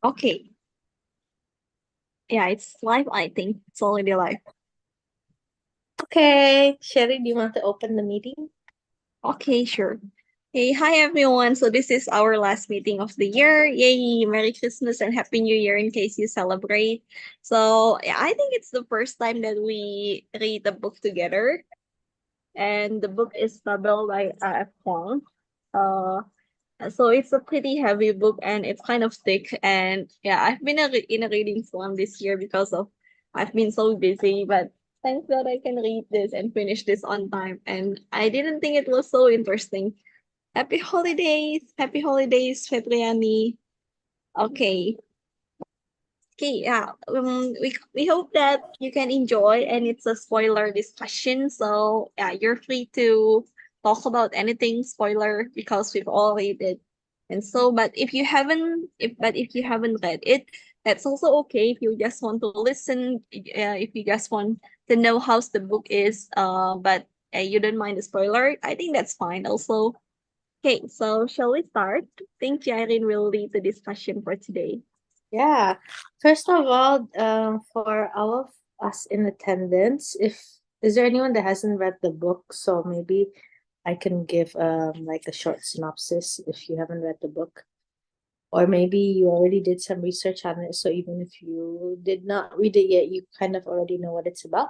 Okay. Yeah, it's live, I think. It's already live. Okay, Sherry, do you want to open the meeting? Okay, sure. Hey, hi everyone. So this is our last meeting of the year. Yay, Merry Christmas and Happy New Year in case you celebrate. So yeah, I think it's the first time that we read the book together. And the book is Babel by Kuang. Uh so it's a pretty heavy book and it's kind of thick. And yeah, I've been in a reading slump this year because of I've been so busy. But thanks that I can read this and finish this on time. And I didn't think it was so interesting. Happy holidays! Happy holidays, Fetriani. Okay. Okay, yeah. We hope that you can enjoy and it's a spoiler discussion. So yeah, you're free to talk about anything spoiler because we've all read it. And so, but if you haven't read it, that's also okay. If you just want to listen, if you just want to know how the book is, but you don't mind the spoiler, I think that's fine. Also, okay. So shall we start? I think Irene will lead the discussion for today. Yeah. First of all, for all of us in attendance, if is there anyone that hasn't read the book? So maybe I can give like a short synopsis if you haven't read the book. Or maybe you already did some research on it, so even if you did not read it yet, you kind of already know what it's about.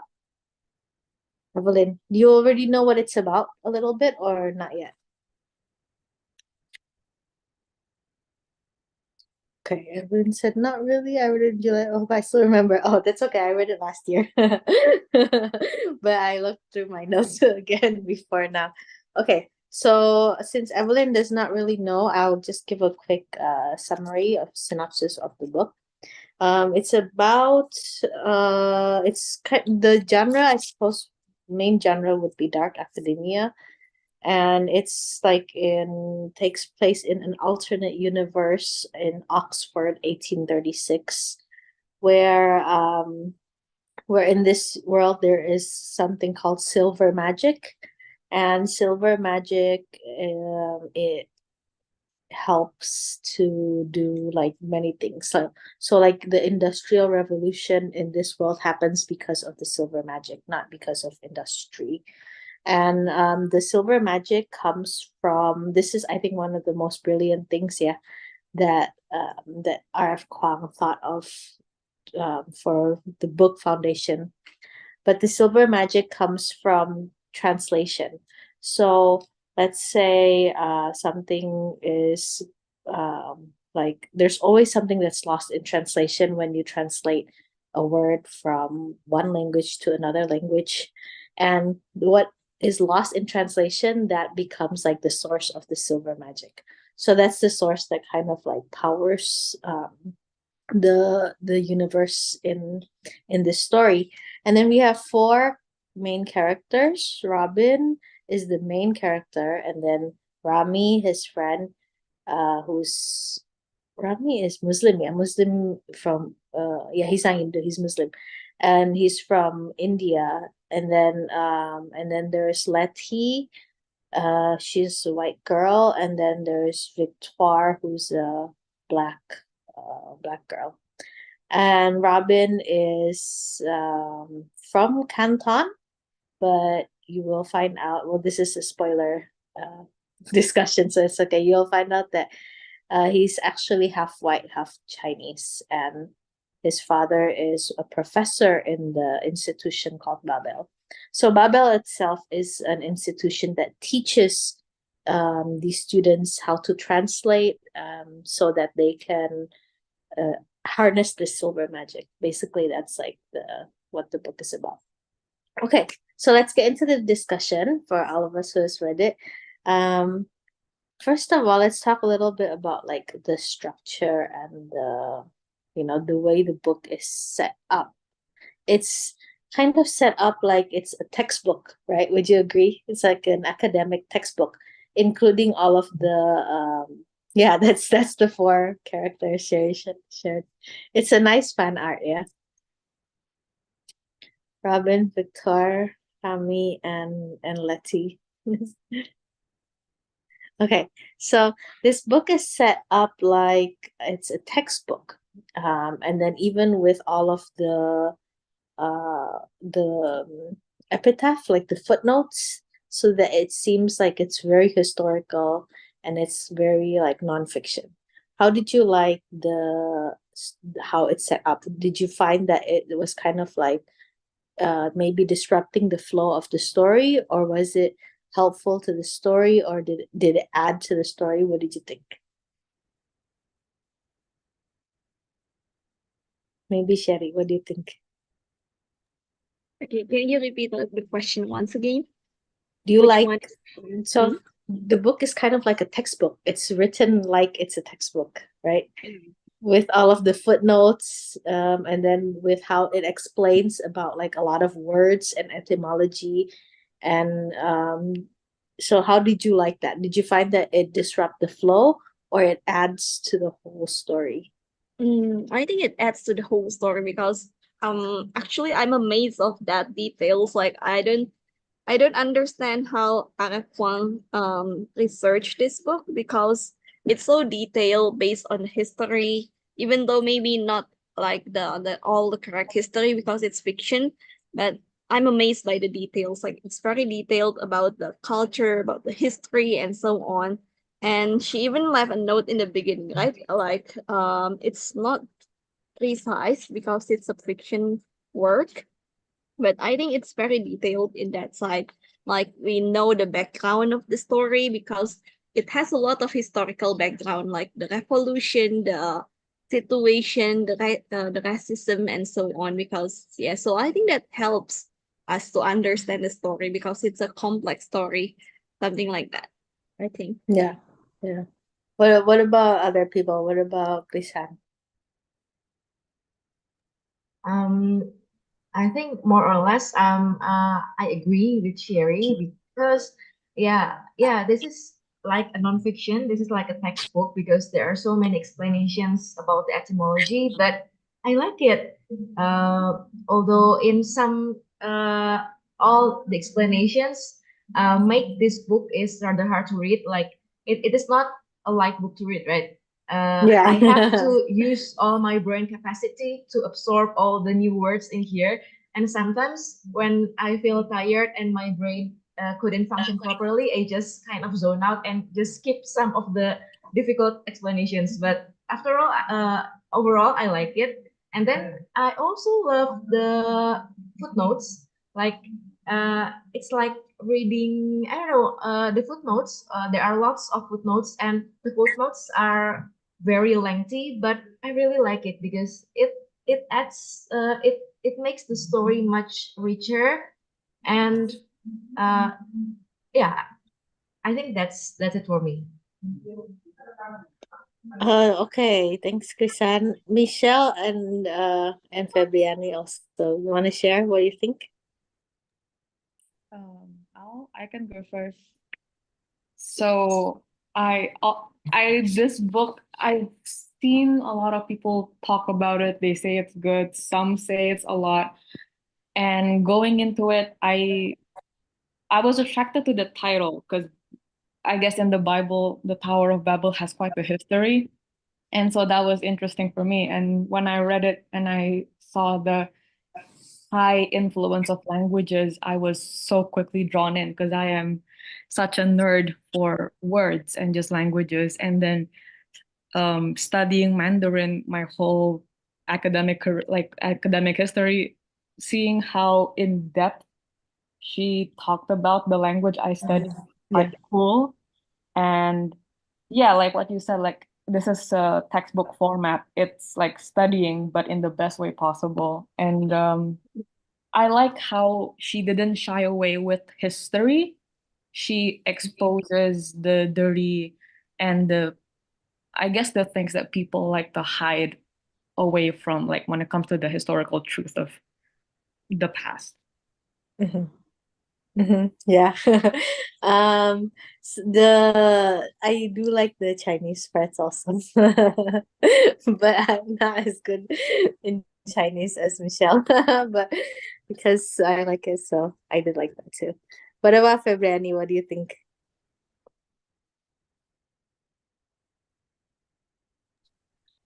Evelyn, do you already know what it's about a little bit or not yet? Okay, everyone said not really. I read it in July. Oh, I still remember. Oh, that's okay. I read it last year. But I looked through my notes again before now. Okay, so since Evelyn does not really know, I'll just give a quick summary of synopsis of the book. It's about the genre, I suppose main genre would be dark academia, and it's like in takes place in an alternate universe in Oxford 1836, where where in this world there is something called silver magic, and silver magic it helps to do like many things. So like the industrial revolution in this world happens because of the silver magic, not because of industry. And the silver magic comes from, this is I think one of the most brilliant things, yeah, that RF Kuang thought of for the book foundation. But the silver magic comes from translation. So let's say something is like there's always something that's lost in translation when you translate a word from one language to another language. And what is lost in translation, that becomes like the source of the silver magic. So that's the source that kind of like powers the universe in this story. And then we have four main characters. Robin is the main character, and then Rami, his friend, who's Rami is Muslim, yeah, Muslim from yeah, he's not Hindu, he's Muslim, and he's from India. And then there's Letty, she's a white girl, and then there's Victoire, who's a black black girl. And Robin is from Canton, but you will find out. Well, this is a spoiler discussion, so it's okay. You'll find out that he's actually half white, half Chinese, and his father is a professor in the institution called Babel. So Babel itself is an institution that teaches these students how to translate, so that they can uh, harness the silver magic. Basically, that's like the what the book is about. Okay, so let's get into the discussion for all of us who has read it. Um, First of all, let's talk a little bit about like the structure and the the way the book is set up. It's kind of set up like it's a textbook, right? Would you agree? It's like an academic textbook, including all of the yeah, that's the four characters shared. It's a nice fan art, yeah. Robin, Victor, Tammy, and Letty. Okay, so this book is set up like it's a textbook. And then even with all of the epitaph, like the footnotes, so that it seems like it's very historical and it's very like nonfiction. How did you like how it's set up? Did you find that it was kind of like maybe disrupting the flow of the story, or was it helpful to the story, or did it add to the story? What did you think? Maybe Sherry, what do you think? Okay, can you repeat the question once again? Do you Which like one? so Mhm. the book is kind of like a textbook. It's written like it's a textbook, right? With all of the footnotes, and then with how it explains about like a lot of words and etymology. And so how did you like that? Did you find that it disrupt the flow or it adds to the whole story? I think it adds to the whole story because actually I'm amazed of that details. Like I don't understand how Anna Kuang researched this book because it's so detailed based on history, even though maybe not like the all the correct history because it's fiction, but I'm amazed by the details. Like it's very detailed about the culture, about the history, and so on. And she even left a note in the beginning, right? Like it's not precise because it's a fiction work, but I think it's very detailed in that side. Like we know the background of the story because it has a lot of historical background, like the revolution, the situation, the racism, and so on. Because yeah, so I think that helps us to understand the story because it's a complex story, something like that. I think. Yeah, yeah. What about other people? What about Krisan? Um, I think more or less I agree with Sherry because yeah, this is like a nonfiction. This is like a textbook because there are so many explanations about the etymology, but I like it. Although in some all the explanations make this book is rather hard to read. Like it is not a light book to read, right? I have Yeah. to use all my brain capacity to absorb all the new words in here. And sometimes when I feel tired and my brain couldn't function properly, I just kind of zone out and just skip some of the difficult explanations. But after all, overall, I like it. And then I also love the footnotes. Like it's like reading. I don't know. The footnotes. There are lots of footnotes, and the footnotes are very lengthy, but I really like it because it adds it makes the story much richer and uh yeah, I think that's it for me. Okay. Thanks, Krisan. Michelle and Fabiani also. You want to share what you think? I can go first. So I this book I've seen a lot of people talk about it. They say it's good. Some say it's a lot. And going into it, I was attracted to the title because I guess in the Bible, the Tower of Babel has quite a history. And so that was interesting for me. And when I read it and I saw the high influence of languages, I was so quickly drawn in because I am such a nerd for words and just languages. And then studying Mandarin my whole academic history, seeing how in depth she talked about the language I studied, quite Yeah. cool. And yeah, like what you said, like this is a textbook format. It's like studying, but in the best way possible. And I like how she didn't shy away with history. She exposes the dirty and I guess the things that people like to hide away from, like when it comes to the historical truth of the past. Mhm. Yeah. I do like the Chinese parts also, but I'm not as good in Chinese as Michelle. But because I like it, so I did like that too. What about Febrani? What do you think?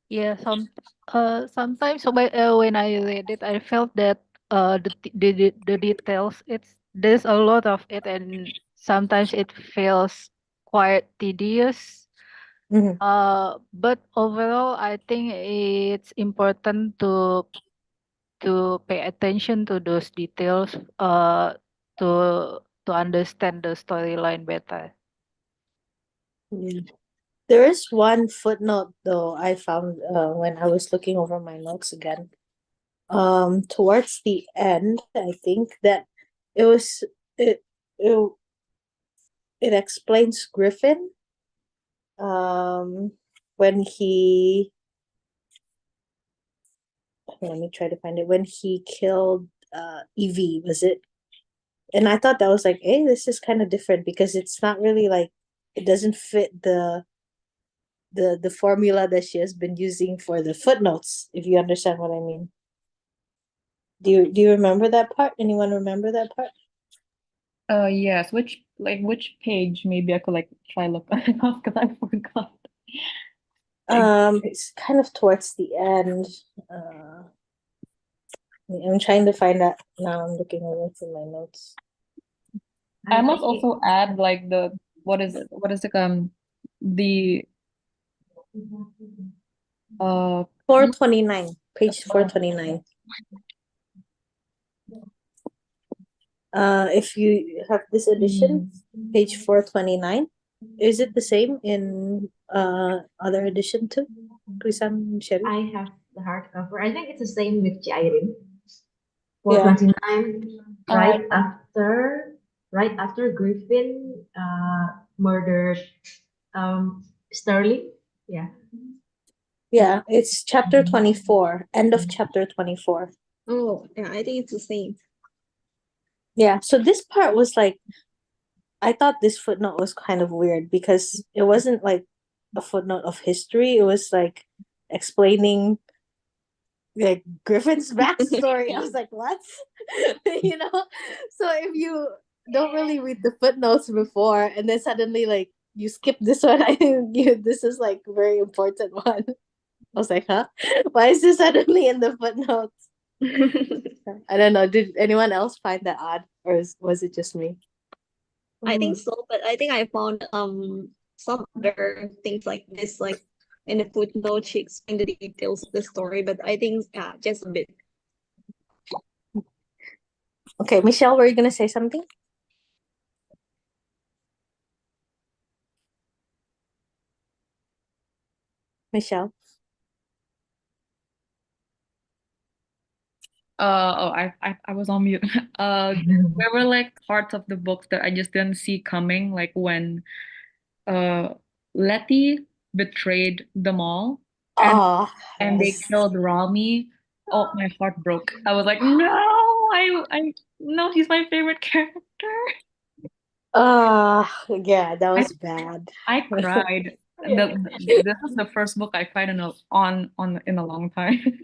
Yeah, sometimes when I read it, I felt that the details, there's a lot of it, and sometimes it feels quite tedious. Mhm. But overall, I think it's important to pay attention to those details. To understand the storyline better. Yeah. There is one footnote though I found when I was looking over my notes again. Towards the end, I think that it was it it, it explains Griffin um when he let me try to find it, when he killed Evie, was it? And I thought that was like, hey, this is kind of different because it's not really like, it doesn't fit the formula that she has been using for the footnotes, if you understand what I mean. Do you remember that part? Anyone remember that part? Yes. Which page? Maybe I could like try look it up because I forgot. It's kind of towards the end. I'm trying to find that now. I'm looking over through my notes. I I must think also add like the what is it? What is the uh 429, page 429. If you have this edition, page 429, is it the same in other edition too? Krisam Sherry? I have the hardcover. I think it's the same with Jairin. Yeah. 429, uh right after Griffin murdered Sterling. Yeah. Yeah, it's chapter 24, end of chapter 24. Oh, yeah, I think it's the same. Yeah, so this part was like, I thought this footnote was kind of weird because it wasn't like a footnote of history. It was like explaining like Griffin's backstory. I was like, what? you know? So if you don't really read the footnotes before and then suddenly like you skip this one, I think this is like very important one. I was like, huh? Why is this suddenly in the footnotes? I don't know. Did anyone else find that odd, or was it just me? I think so, but I think I found some other things like this, like in the footnote, she explained the details of the story, but I think just a bit. Okay, Michelle, were you gonna say something? Michelle. I was on mute. There were like parts of the book that I just didn't see coming, like when uh Letty betrayed them all and Oh, and they yes. killed Rami. Oh, my heart broke. I was like, no, I no, he's my favorite character. Yeah, that I was bad. I cried. This is the first book I cried on in a long time.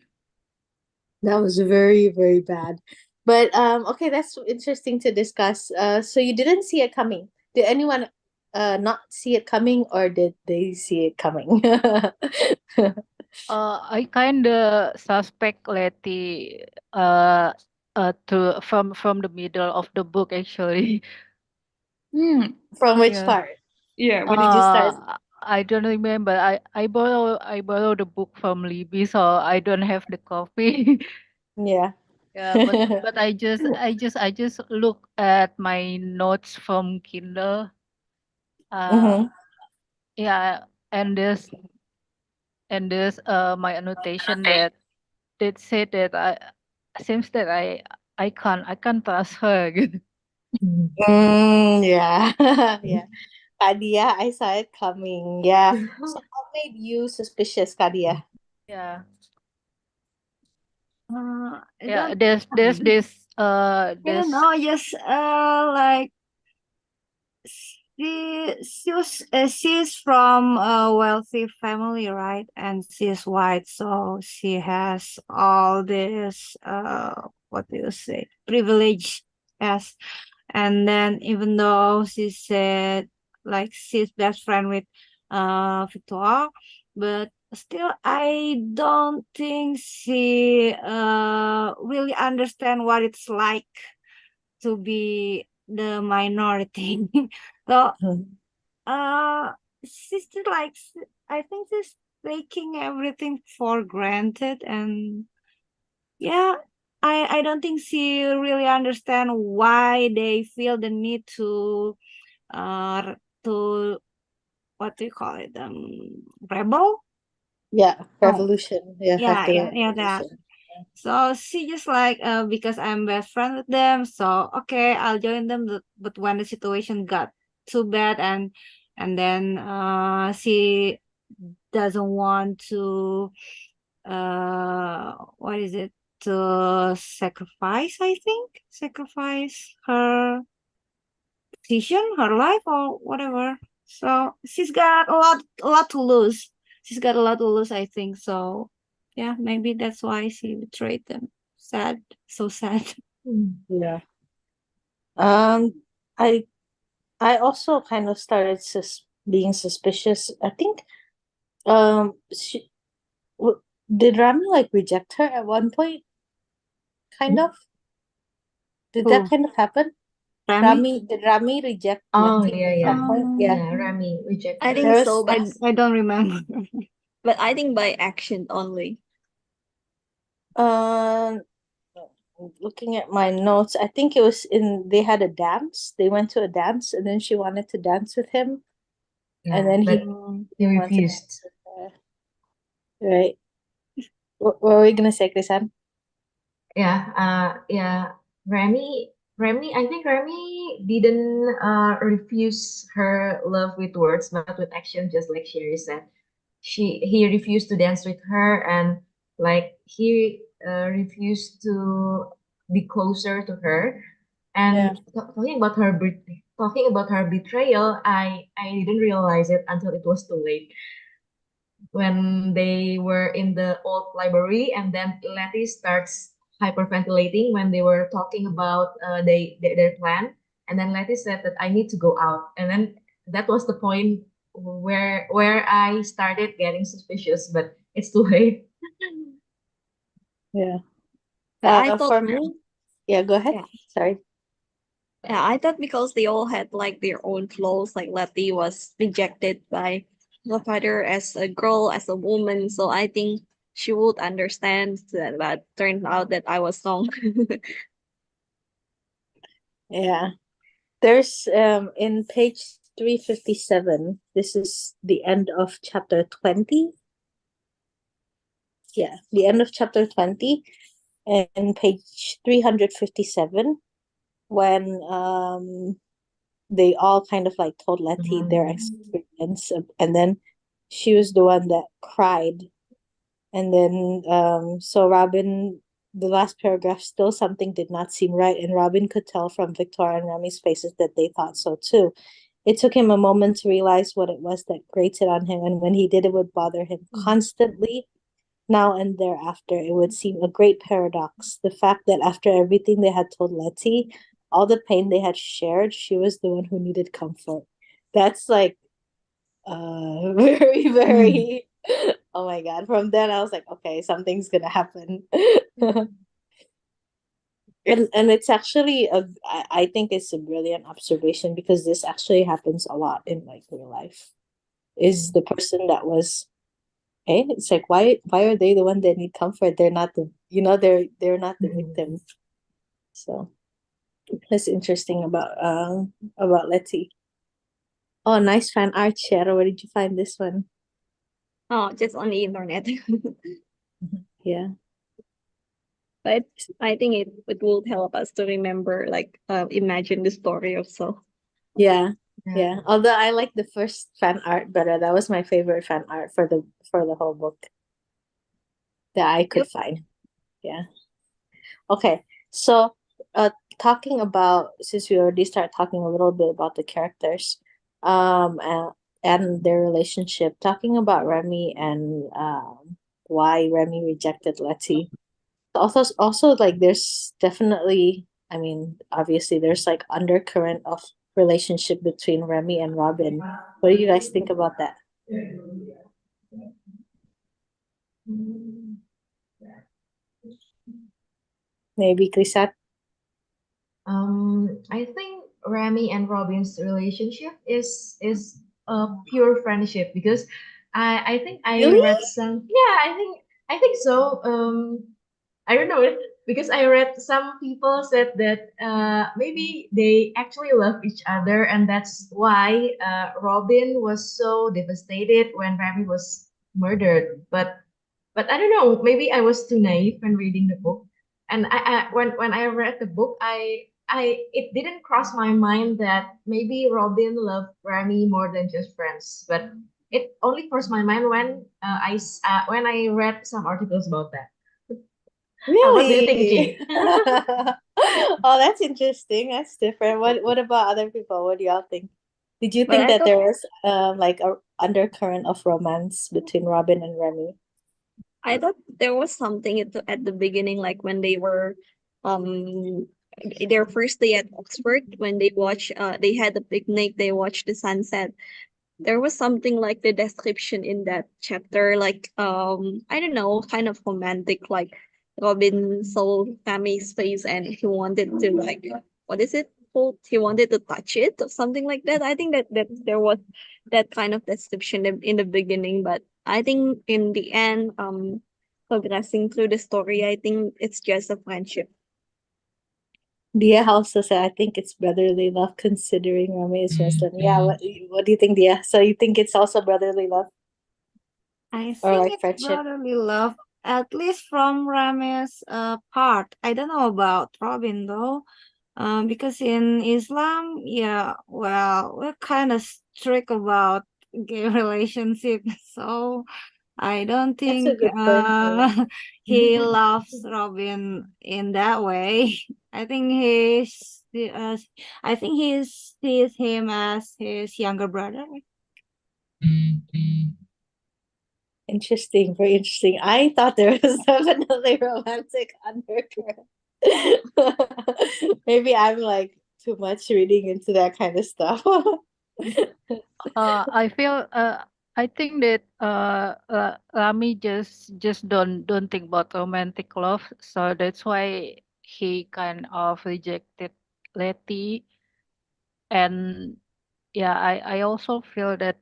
That was very, very bad. But okay, that's interesting to discuss. So you didn't see it coming. Did anyone not see it coming, or did they see it coming? I kinda suspect Letty to from the middle of the book actually. Hmm. From which Yeah. part? Yeah, When which did you start? I don't remember. I borrow the book from Libby, so I don't have the copy. Yeah. Yeah, but I just look at my notes from Kindle. Uh, Mm-hmm. yeah, and there's my annotation that said that I seems that I can't trust her. Yeah. Yeah. Kadia, I saw it coming. Yeah. So what made you suspicious, Kadia? Yeah. I Yeah, don't, there's this I don't this know. Just like she's from a wealthy family, right? And she's white, so she has all this what do you say, privilege. Yes, and then even though she said like she's best friend with Victoire, but still I don't think she really understand what it's like to be the minority. So uh she's just like I think she's taking everything for granted, and yeah, I don't think she really understand why they feel the need to what do you call it, rebel. Yeah, Oh, revolution. Yeah, have the yeah, that. revolution. So she just like, because I'm best friend with them, so okay, I'll join them. But when the situation got too bad, and then she doesn't want to, what is it, to sacrifice, I think, sacrifice her decision, her life, or whatever. So she's got a lot to lose. She's got a lot to lose, I think. So yeah, maybe that's why she betrayed them. Sad, so sad. Yeah. Um, I I also kind of started being suspicious. I think she did Rami like reject her at one point, kind of? Did that Who? kind of happen? Rami? Did Rami reject Oh, Letty yeah, at yeah. some point? Yeah. Yeah, Rami reject I her. think There so, was but I don't remember. I think by action only. um looking at my notes, I think it was they had a dance. They went to a dance and then she wanted to dance with him and Yeah, then he but Mm, he didn't want to refused. dance with her. Right. What were we gonna say, Krisan? Yeah, Remy, I think Remy didn't refuse her love with words, but with action, just like Sherry said. He refused to dance with her, and like he refused to be closer to her. Yeah. And talking about her betrayal, I didn't realize it until it was too late when they were in the old library, and then Letty starts hyperventilating when they were talking about their plan, and then Letty said that I need to go out, and then that was the point where I started getting suspicious, but it's too late. Yeah. I thought, For me, yeah, go ahead. yeah, Sorry. yeah, I thought because they all had like their own flaws, like Letty was rejected by the father as a girl, as a woman. So I think she would understand that, but turned out that I was wrong. Yeah. There's in page 357, this is the end of chapter 20. Yeah, the end of chapter 20 and page 357 when they all kind of like told Letty their experience and then she was the one that cried and then so Robin, the last paragraph, still something did not seem right and Robin could tell from Victoria and Remy's faces that they thought so too. It took him a moment to realize what it was that grated on him, and when he did, it would bother him constantly. Now and thereafter, it would seem a great paradox. The fact that after everything they had told Letty, all the pain they had shared, she was the one who needed comfort. That's like very, very oh my god. From then I was like, okay, something's gonna happen. And it's actually I think it's a brilliant observation because this actually happens a lot in like real life. Is the person that was it's like why are they the one that need comfort? They're not the they're not the victim. So that's interesting about Letty. Oh, nice fan art, Shara. Where did you find this one? Oh, just on the internet. Yeah. But I think it will help us to remember, like, imagine the story also. Yeah. Yeah. Yeah. Although I like the first fan art better. That was my favorite fan art for the whole book that I could Yep. find. Yeah. Okay. So talking about since we already started talking a little bit about the characters, and their relationship, talking about Remy and why Remy rejected Letty. Also like there's definitely I mean, obviously there's like undercurrent of relationship between Remy and Robin. What do you guys think about that? Maybe Krisat. I think Remy and Robin's relationship is a pure friendship because I think I Really? read some, yeah, I think so. I don't know, because I read some people said that maybe they actually love each other, and that's why Robin was so devastated when Remy was murdered. But I don't know, maybe I was too naive when reading the book. And when I read the book, I it didn't cross my mind that maybe Robin loved Remy more than just friends. But it only crossed my mind when when I read some articles about that. What do you think, Really? G? Oh, that's interesting. That's different. What about other people? What do y'all think? Did you But think I that thought there was like a undercurrent of romance between Robin and Remy? I thought there was something at the beginning, like when they were um their first day at Oxford, when they had a picnic, they watched the sunset. There was something like the description in that chapter, like I don't know, kind of romantic, like Robin saw Tammy's face and he wanted to, like, what is it called? He wanted to touch it or something like that. I think that there was that kind of description in the beginning, but I think in the end, progressing through the story, I think it's just a friendship. Dia also said, I think it's brotherly love considering Remy is Muslim. Yeah, what do you think, Dia? So you think it's also brotherly love I or think like it's friendship? brotherly love, at least from Rame's part. I don't know about Robin though. Because in Islam, yeah, well, we're kind of strict about gay relationship, so I don't That's a think good point. Yeah. he loves Robin in that way. I think I think he sees him as his younger brother. Interesting, very interesting. I thought there was definitely romantic undercurrent. Maybe I'm like too much reading into that kind of stuff. I feel I think that Rami just don't think about romantic love, so that's why he kind of rejected Letty. And yeah, I also feel that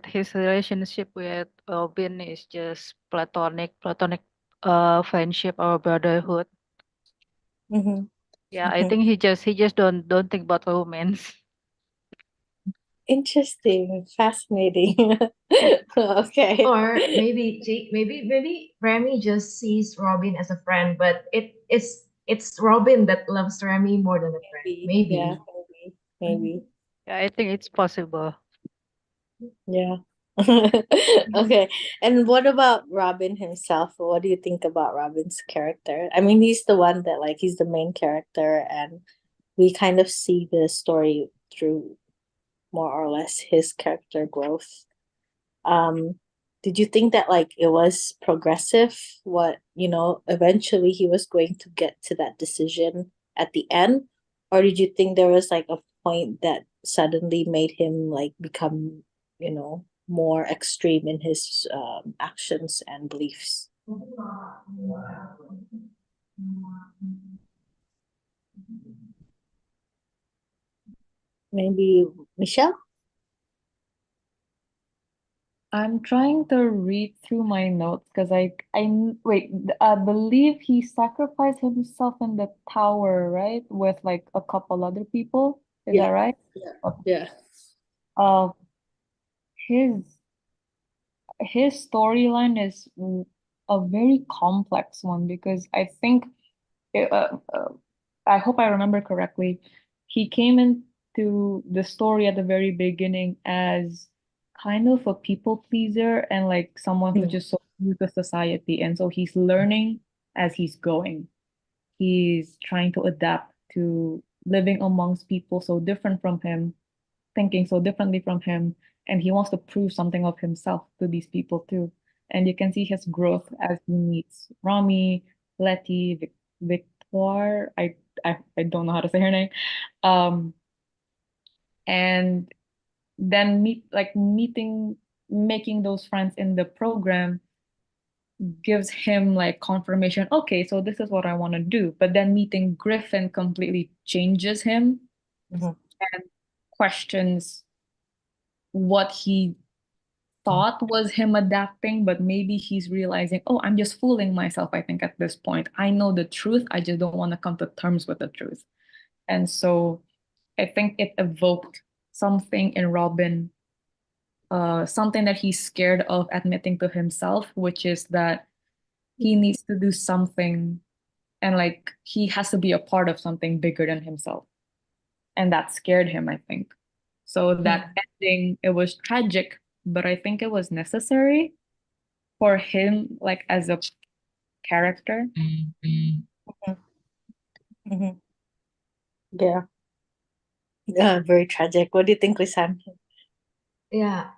his relationship with Robin is just platonic friendship or brotherhood. Mm-hmm. Yeah, I Mm-hmm. think he just don't think about romance. Interesting, fascinating. Okay. Or maybe Remy just sees Robin as a friend, but it's Robin that loves Remy more than a friend. Maybe, yeah, Maybe. maybe. Yeah, I think it's possible. Yeah. Okay. And what about Robin himself? What do you think about Robin's character? I mean, he's the one that like he's the main character and we kind of see the story through more or less his character growth. Um, did you think that like it was progressive? What, eventually he was going to get to that decision at the end? Or did you think there was like a point that suddenly made him like become, more extreme in his actions and beliefs? Maybe Michelle? I'm trying to read through my notes because wait, I believe he sacrificed himself in the tower, right? With like a couple other people. Is that Yeah, right? yeah, Okay. yeah. Uh, his his storyline is a very complex one because I think it, I hope I remember correctly. He came into the story at the very beginning as kind of a people pleaser and like someone who Mm, just so used the society. And so he's learning as he's going. He's trying to adapt to living amongst people so different from him, thinking so differently from him, and he wants to prove something of himself to these people too. And you can see his growth as he meets Rami, Letty, Victoire. I don't know how to say her name. Um, and then meeting making those friends in the program gives him like confirmation, okay, so this is what I want to do. But then meeting Griffin completely changes him Mhm. and questions what he thought was him adapting, but maybe he's realizing, oh, I'm just fooling myself, I think, at this point. I know the truth, I just don't want to come to terms with the truth. And so I think it evoked something in Robin, something that he's scared of admitting to himself, which is that he needs to do something and like he has to be a part of something bigger than himself. And that scared him, I think. So that ending, it was tragic, but I think it was necessary for him, like as a character. Mhm. Mhm. Yeah. Very tragic. What do you think, Lisan? Yeah.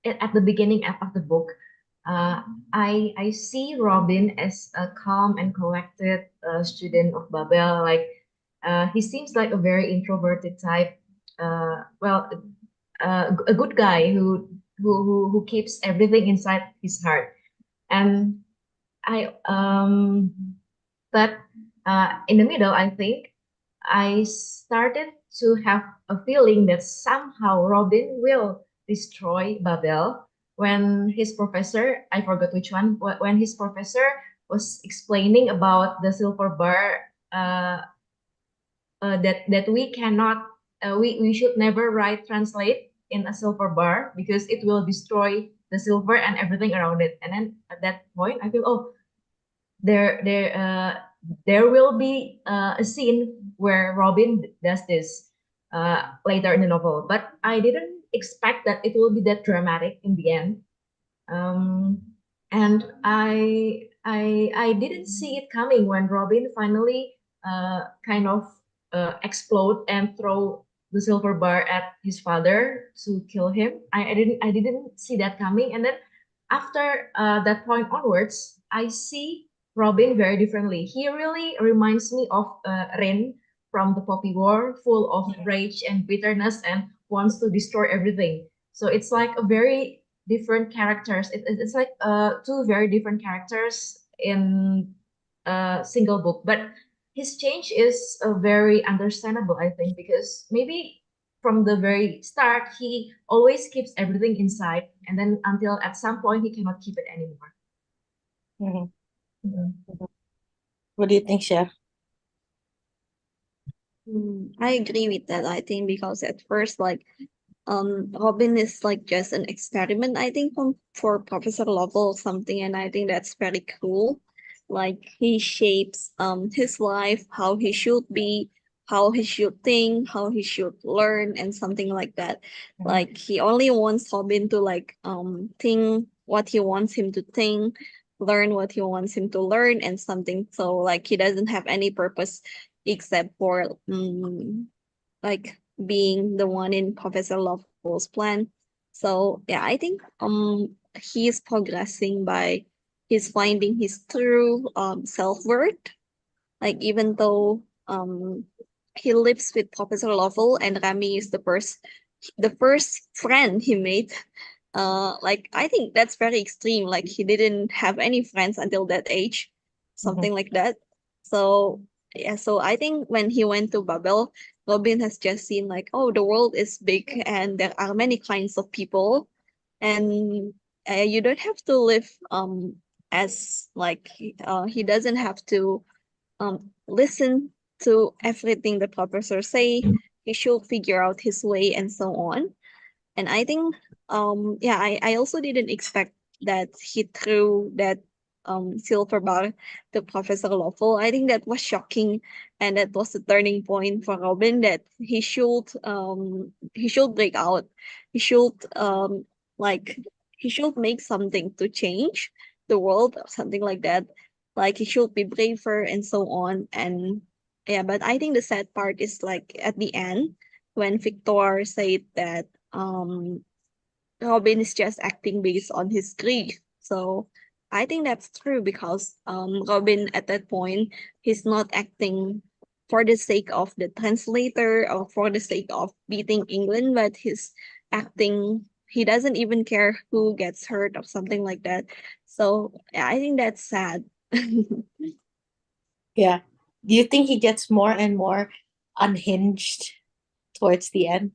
At the beginning of the book, I see Robin as a calm and collected student of Babel. Like, he seems like a very introverted type. Well, a good guy who keeps everything inside his heart. And I but in the middle, I think I started to have a feeling that somehow Robin will destroy Babel when his professor, I forgot which one, when his professor was explaining about the silver bar, that we cannot, we should never write translate in a silver bar because it will destroy the silver and everything around it. And then at that point, I feel, oh, there there uh, there will be a scene where Robin does this later in the novel, but I didn't expect that it will be that dramatic in the end. Um, and I didn't see it coming when Robin finally kind of explode and throw the silver bar at his father to kill him. I didn't see that coming. And then after that point onwards, I see Robin very differently. He really reminds me of Rin from the Poppy War, full of rage and bitterness and wants to destroy everything. So it's like a very different characters. It's like two very different characters in a single book. But his change is very understandable, I think, because maybe from the very start he always keeps everything inside, and then until at some point he cannot keep it anymore. Mhm. Mhm. What do you think, Chef? I agree with that. I think because at first, like, Robin is like just an experiment, I think, for Professor Lovell or something, and I think that's very cool. Like he shapes his life, how he should be, how he should think, how he should learn, and something like that. Like he only wants Robin to like think what he wants him to think, learn what he wants him to learn, and something. So like he doesn't have any purpose except for like being the one in Professor Lovell's plan. So yeah, I think he's progressing by he's finding his true self-worth. Like even though he lives with Professor Lovell and Rami is the first friend he made. Like I think that's very extreme. Like he didn't have any friends until that age, something like that. So yeah, so I think when he went to Babel, Robin has just seen like, oh, the world is big and there are many kinds of people, and you don't have to live as like he doesn't have to listen to everything the professor say. He should figure out his way and so on. And I think, yeah, I also didn't expect that he threw that silver bar to Professor Lawful. I think that was shocking, and that was a turning point for Robin that he should break out. He should like he should make something to change the world or something like that. Like he should be braver and so on. And yeah, but I think the sad part is like at the end when Victor said that Robin is just acting based on his grief. So I think that's true because Robin at that point he's not acting for the sake of the translator or for the sake of beating England, but he's acting he doesn't even care who gets hurt or something like that. So yeah, I think that's sad. Yeah. Do you think he gets more and more unhinged towards the end?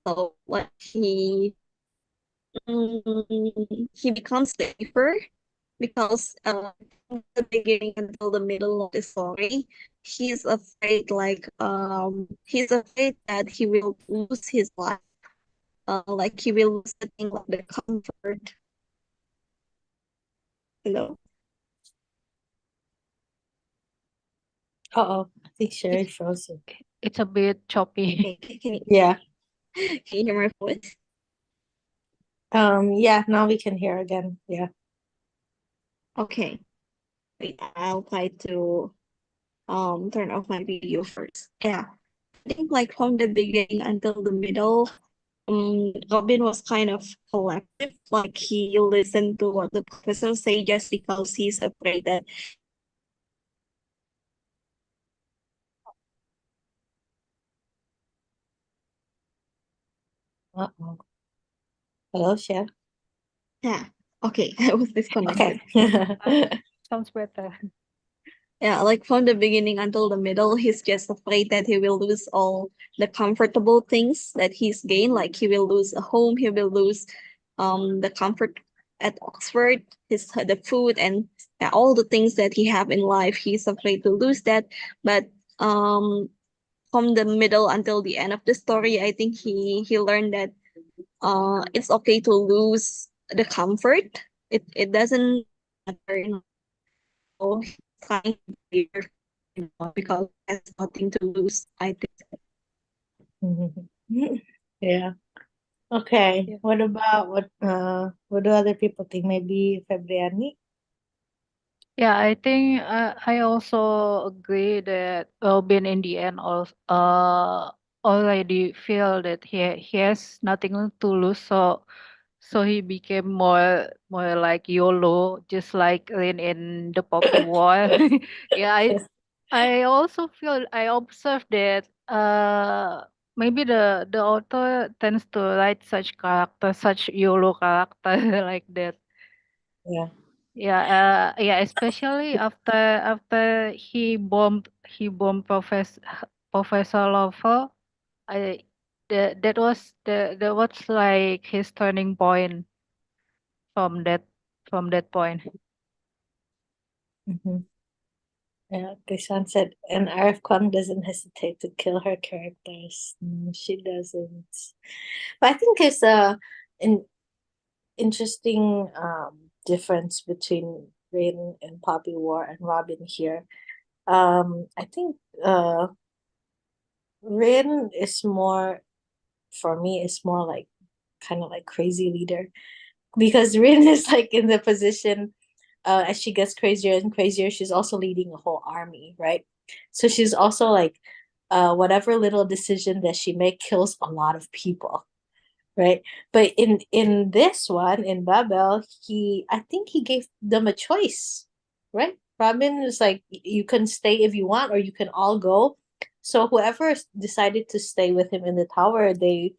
So like he becomes safer because from the beginning until the middle of the story, he's afraid that he will lose his life. Like he will lose the thing like the comfort, you know. Uh-oh. I think Sherry frozen. It's a bit choppy. Okay, can you, Yeah. can you hear my voice? Yeah, now we can hear again. Yeah. Okay. Wait, I'll try to turn off my video first. Yeah. I think like from the beginning until the middle, Robin was kind of collective. Like he listened to what the professor say just because he's afraid that Uh-oh. Hello, Chef. yeah. Okay, I was disconnected. Okay. Sounds better. Yeah, like from the beginning until the middle, he's just afraid that he will lose all the comfortable things that he's gained. Like he will lose a home, he will lose the comfort at Oxford, the food and yeah, all the things that he have in life. He's afraid to lose that. But um from the middle until the end of the story, I think he learned that it's okay to lose the comfort. It doesn't matter, he's trying to be here, because he has nothing to lose, I think. Yeah. Okay. Yeah. What about what do other people think? Maybe Febriani? Yeah, I think I also agree that Robin in the end also already feel that he has nothing to lose, so he became more like YOLO, just like in the Poppy War. Yeah, I also feel I observed that maybe the author tends to write such character, such YOLO character like that. Yeah. Yeah, especially after he bombed Professor Lovell. I that was like his turning point from that from that point. Mm-hmm. Yeah, Krishan said, and RF Kwang doesn't hesitate to kill her characters. No, she doesn't. But I think it's an interesting difference between Rain and Poppy War and Robin here. I think Rain is more, for me, is more like kind of like crazy leader, because Rin is like in the position, as she gets crazier and crazier, she's also leading a whole army, right? So she's also like, whatever little decision that she make kills a lot of people, right? But in this one, in Babel, I think he gave them a choice, right? Robin was like, you can stay if you want, or you can all go. So whoever decided to stay with him in the tower, they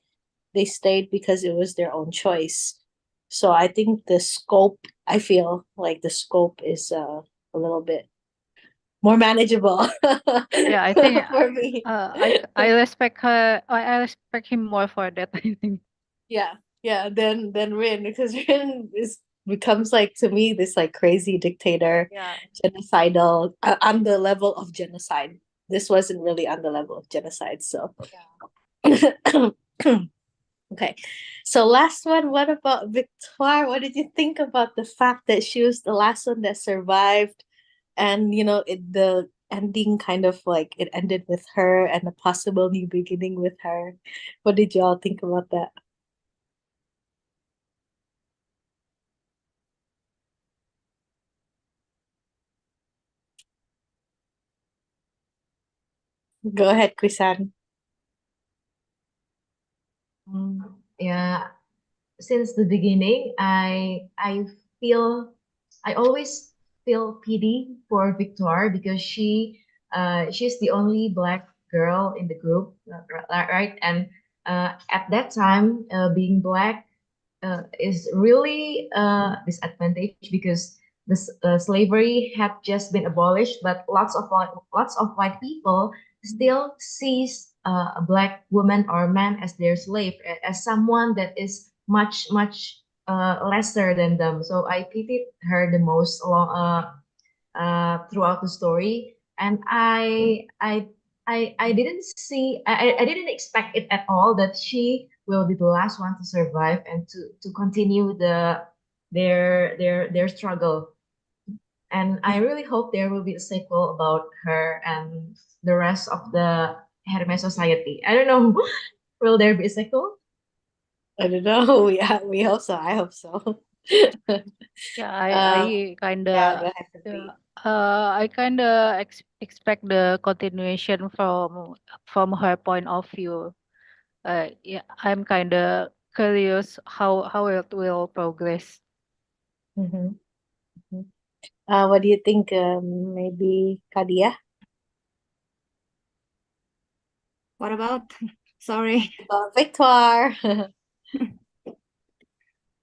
stayed because it was their own choice. So I think the scope, I feel like the scope is a little bit more manageable Yeah, I think for me. I respect her. I respect him more for that. I think. Yeah, yeah. Then Rin, because Rin is becomes like, to me, this like crazy dictator, Yeah. genocidal, on the level of genocide. This wasn't really on the level of genocide, so. Okay, so last one. What about Victoire? What did you think about the fact that she was the last one that survived, and the ending kind of like it ended with her and a possible new beginning with her? What did y'all think about that? Go ahead, Krisan. Yeah, since the beginning, feel I always feel pity for Victoire because she's the only black girl in the group, right? And At that time, being black is really disadvantage because slavery had just been abolished, but lots of white people still sees a black woman or man as their slave, as someone that is much lesser than them. So I pitied her the most throughout the story, and I didn't see I didn't expect it at all that she will be the last one to survive and to continue their struggle. And I really hope there will be a sequel about her and the rest of the Hermes society. I don't know, will there be a sequel? I don't know. Yeah, we hope so. I hope so. Yeah, Um, I yeah, go kinda ahead, yeah, Sophie. I kinda expect the continuation from her point of view. Yeah, I'm kinda curious how it will progress. Mm-hmm. What do you think? Maybe Kadia? What about? Sorry. About Victoire.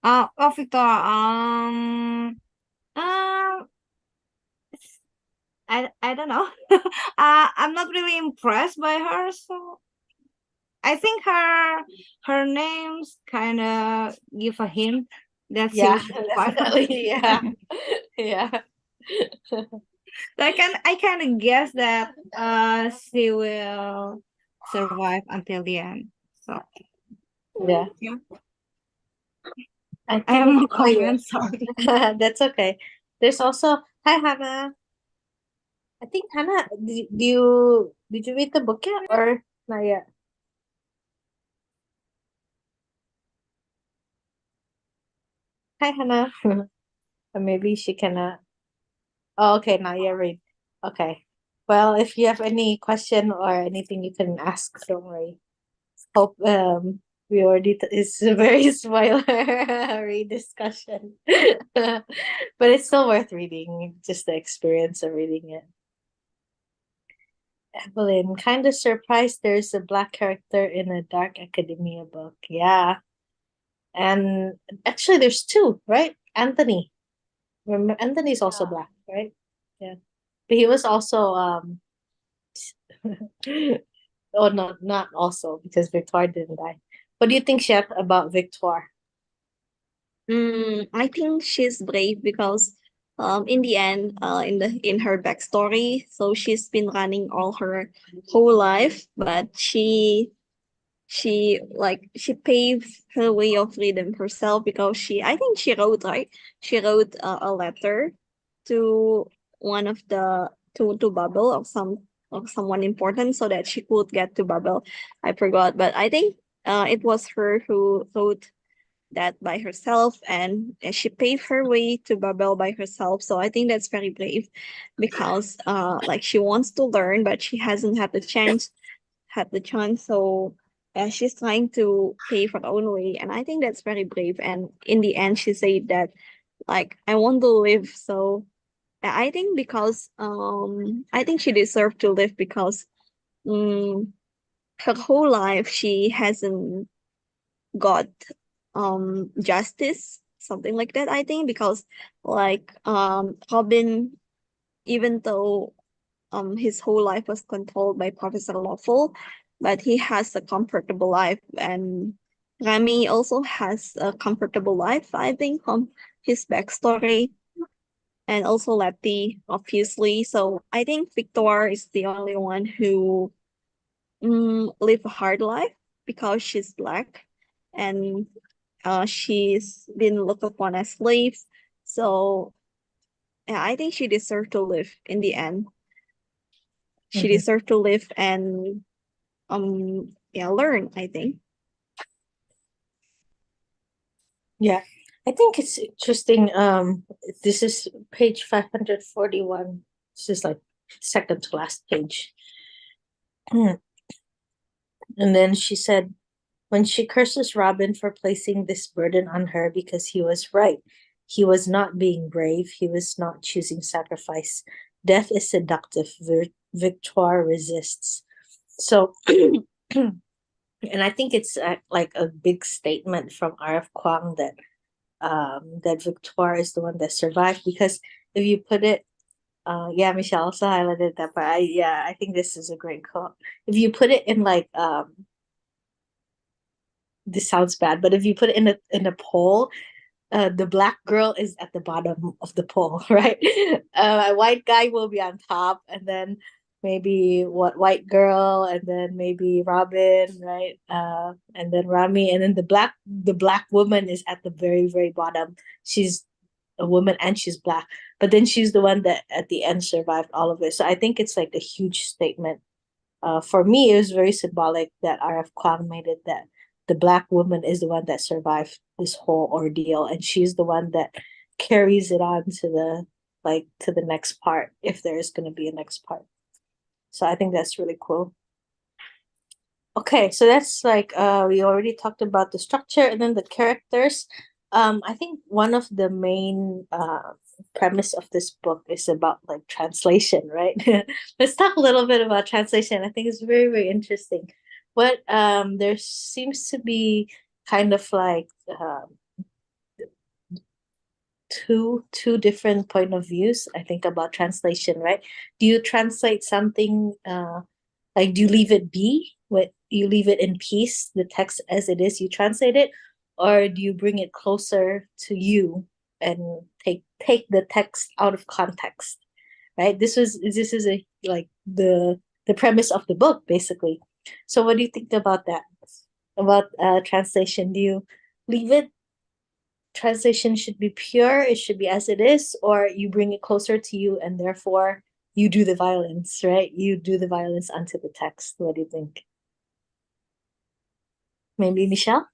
Oh, Victor. It's- I don't know. I'm not really impressed by her, so I think her names kind of give a hint that she Yeah, will survive. definitely. Yeah. Yeah. I kind of guess that she will survive until the end. So Yeah. yeah, I I have think, no oh yeah, comments. Sorry. that's okay. There's also, hi Hannah. I think Hannah, did you read the book yet or not yet? Hi Hannah. Or maybe she cannot. Oh, okay, not yet read. Okay. Well, if you have any question or anything, you can ask. Don't worry. Hope we already it's a very spoiler discussion, but it's still worth reading. Just the experience of reading it. Evelyn, kind of surprised there's a black character in a dark academia book. Yeah, and actually, there's two, right? Anthony. Remember, Anthony's also Yeah. black, right? Yeah, but he was also oh, not also because Victoire didn't die. What do you think, Chef, about Victoire? I think she's brave because in the end, in her backstory, so she's been running all her whole life, but she paved her way of freedom herself because I think she wrote, right, she wrote a letter to one of the to Babel, of someone important, so that she could get to Babel. I forgot, but I think it was her who wrote that by herself, and she paved her way to Babel by herself. So I think that's very brave because like she wants to learn, but she hasn't had the chance. So she's trying to pave her own way, and I think that's very brave. And in the end, she said that like I want to live. So I think because I think she deserved to live because um, her whole life she hasn't got justice, something like that. I think because like Robin, even though his whole life was controlled by Professor Lawful, but he has a comfortable life, and Rami also has a comfortable life, I think, from his backstory, and also Letty, obviously. So I think Victoire is the only one who live a hard life because she's black, and she's been looked upon as slave. So yeah, I think she deserved to live in the end. She Mhm. deserved to live and yeah, learn, I think. Yeah, I think it's interesting. This is page 541. This is like second to last page. And then she said, when she curses Robin for placing this burden on her because he was right. He was not being brave. He was not choosing sacrifice. Death is seductive. Victoire resists. So And I think it's like a big statement from R.F. Kuang that Victoire is the one that survived, because if you put it, yeah, Michelle also highlighted that, but I think this is a great quote. If you put it in like this sounds bad, but if you put it in a poll, the black girl is at the bottom of the poll, right? A white guy will be on top, and then maybe what white girl, and then maybe Robin, right? And then Rami, and then the black woman is at the very very bottom. She's a woman and she's black, but then she's the one that at the end survived all of it. So I think it's like a huge statement. For me, it was very symbolic that R.F. Kuang made it that the black woman is the one that survived this whole ordeal, and she's the one that carries it on to the next part, if there is going to be a next part. So I think that's really cool. Okay, so that's like we already talked about the structure and then the characters. I think one of the main premise of this book is about like translation, right? Let's talk a little bit about translation. I think it's very, very interesting. What there seems to be kind of like two different point of views, I think, about translation, right? Do you translate something like, do you leave it be? What, you leave it in peace, the text as it is, you translate it, or do you bring it closer to you and take the text out of context? Right? This is a like the premise of the book, basically. So what do you think about that? About translation? Do you leave it, translation should be pure, it should be as it is, or you bring it closer to you and therefore you do the violence, right? You do the violence onto the text. What do you think? Maybe Michelle?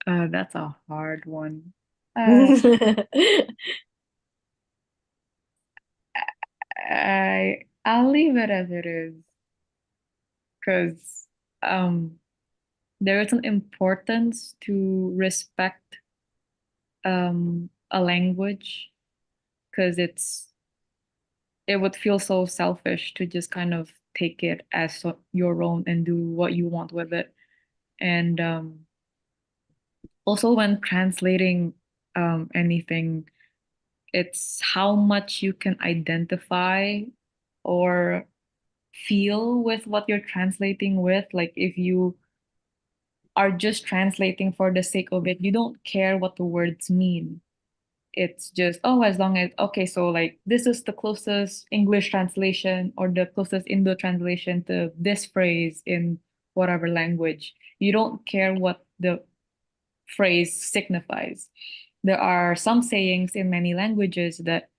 That's a hard one. Uh, I'll leave it as it is, because there is an importance to respect a language, because it would feel so selfish to just kind of take it as your own and do what you want with it. And also when translating anything, it's how much you can identify or feel with what you're translating with. Like if you are just translating for the sake of it, you don't care what the words mean. It's just, oh, as long as, okay, so like this is the closest English translation or the closest Indo translation to this phrase in whatever language. You don't care what the phrase signifies. There are some sayings in many languages that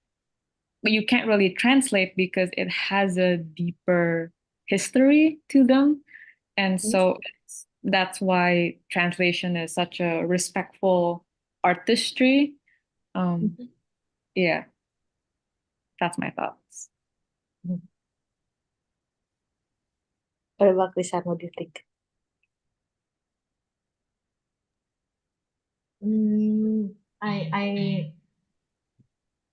you can't really translate because it has a deeper history to them. And so that's why translation is such a respectful artistry. Yeah, that's my thoughts. What about Lisan? What do you think? I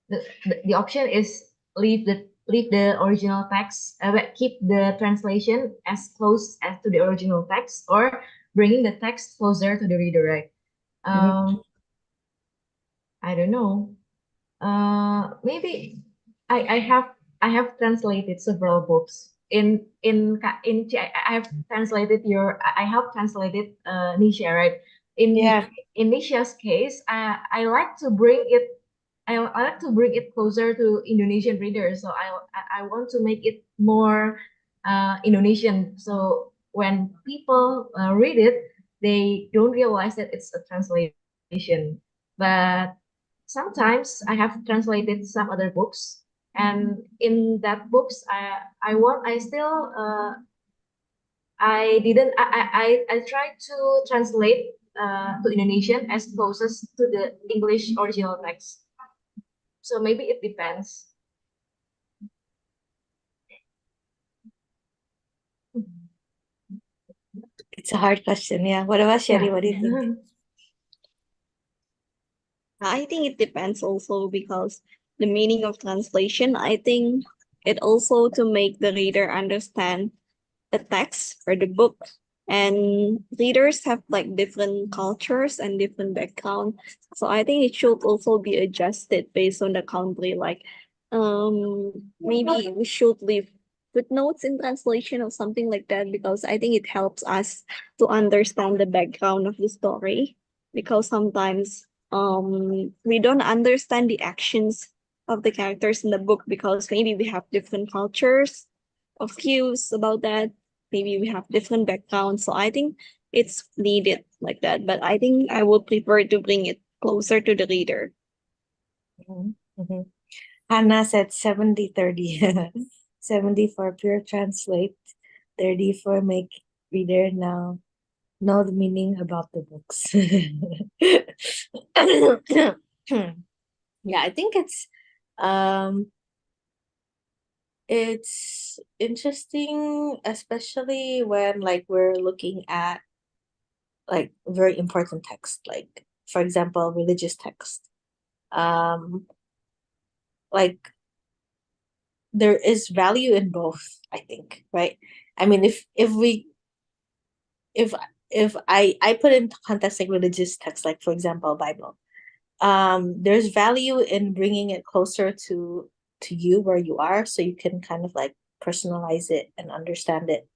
the option is leave the original text, but keep the translation as close as to the original text, or bringing the text closer to the reader, right? I don't know. Maybe I have translated several books I have translated I have translated Nisha, right? Yeah. In Nisha's case, I like to bring it I like to bring it closer to Indonesian readers. So I want to make it more Indonesian. So when people read it, they don't realize that it's a translation. But sometimes I have translated some other books, and in that books, I still I didn't I tried to translate to Indonesian as closest to the English original text. So maybe it depends. It's a hard question. Yeah. What about Sherry? Yeah. What do you think? I think it depends also because the meaning of translation, I think it also to make the reader understand the text or the book, and readers have like different cultures and different background. So I think it should also be adjusted based on the country. Like, maybe we should leave footnotes in translation or something like that, because I think it helps us to understand the background of the story. Because sometimes we don't understand the actions of the characters in the book, because maybe we have different cultures of views about that. Maybe we have different backgrounds. So I think it's needed like that. But I think I would prefer to bring it closer to the reader. Mhm, mhm. Hannah said 70-30. 70 for pure translate, 30 for make reader now know the meaning about the books. Yeah, I think it's interesting, especially when like we're looking at like very important text, like for example, religious text. Like there is value in both, I think, right? I mean, if if I put into context like religious text, like for example, Bible, there's value in bringing it closer to you where you are, so you can kind of like personalize it and understand it.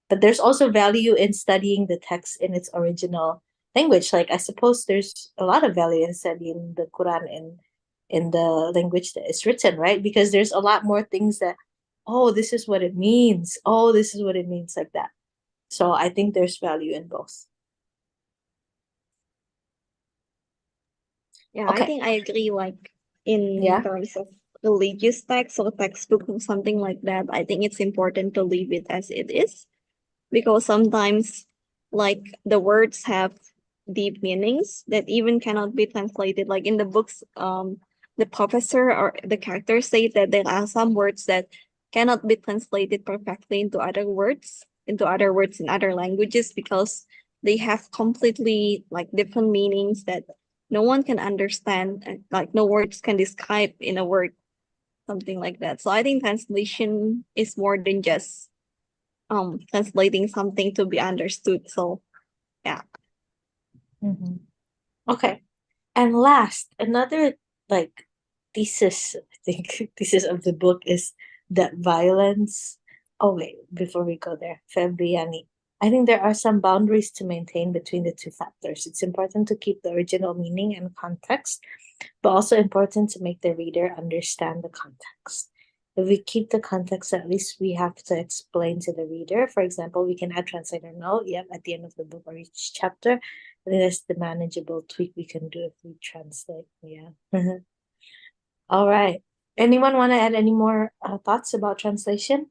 But there's also value in studying the text in its original language. Like I suppose there's a lot of value in studying the Quran in the language that it's written, right? Because there's a lot more things that, oh, this is what it means. Oh, this is what it means, like that. So I think there's value in both. Yeah, I Okay. think I agree. Like in Yeah. terms of religious text or textbook or something like that, I think it's important to leave it as it is, because sometimes like the words have deep meanings that even cannot be translated. Like in the books, the professor or the characters say that there are some words that cannot be translated perfectly into other words in other languages, because they have completely like different meanings that no one can understand, and like no words can describe in a word, something like that. So I think translation is more than just translating something to be understood. So yeah. Mm-hmm. Okay. And last, another like thesis, I think, thesis of the book is that violence. Oh, wait, before we go there, Fabiani, I think there are some boundaries to maintain between the two factors. It's important to keep the original meaning and context, but also important to make the reader understand the context. If we keep the context, at least we have to explain to the reader. For example, we can add translator note, yep, at the end of the book or each chapter. I think that's the manageable tweak we can do if we translate. Yeah. All right. Anyone want to add any more thoughts about translation?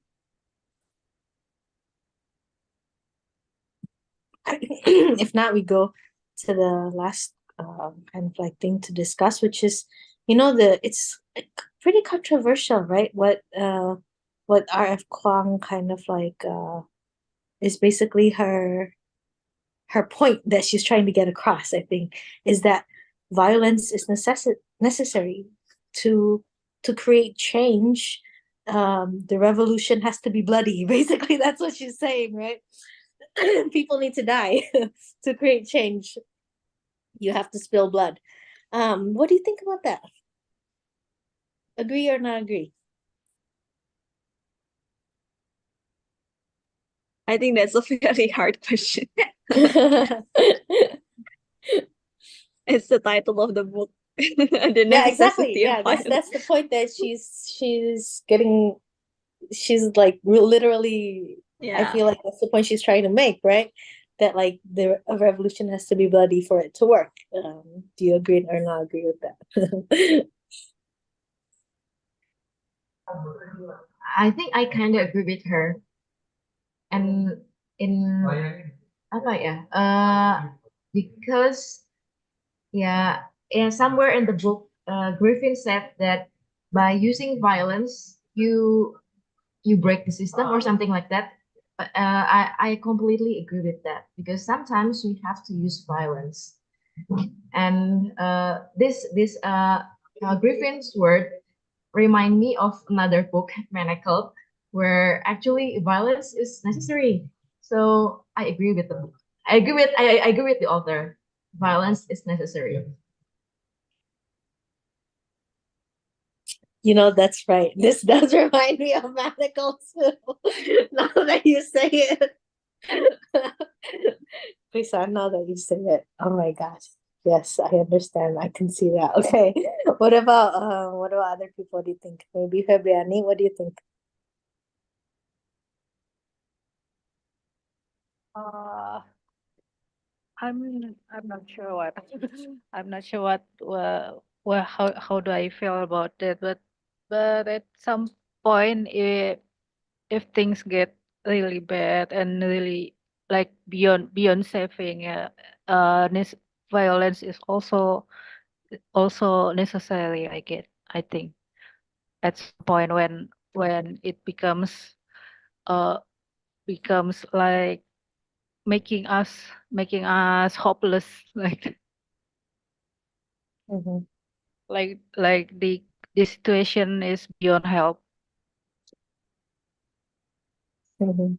If not, we go to the last kind of like thing to discuss, which is, it's pretty controversial, right? What R.F. Kuang kind of like is basically her point that she's trying to get across, I think, is that violence is necessary to create change. The revolution has to be bloody. Basically, that's what she's saying, right? People need to die to create change. You have to spill blood. What do you think about that? Agree or not agree? I think that's a very hard question. It's the title of the book. The Yeah, exactly. necessity of Yeah, that's violence. the point that she's like literally. I Yeah. feel like that's the point she's trying to make, right? That like a revolution has to be bloody for it to work. Do you agree or not agree with that? I think I kind of agree with her. And in apa ya? Because yeah, somewhere in the book, Griffin said that by using violence, you break the system or something like that. But I completely agree with that, because sometimes we have to use violence. And this Griffin's word remind me of another book, Manacled. where actually violence is necessary. So I agree with the book. I agree with the author. Violence is necessary. That's right. This does remind me of Manacle too. Now that you say it. Lisa, now that you say it. Oh my gosh. Yes, I understand. I can see that. Okay. What about other people? What do you think? Maybe Febriani, what do you think? Uh, I'm not sure what I'm not sure what how do I feel about that, but at some point, if things get really bad and really like beyond saving, this violence is also necessary. I think at some point when it uh becomes like making us hopeless, like Mm-hmm. like the situation is beyond help. Mm-hmm.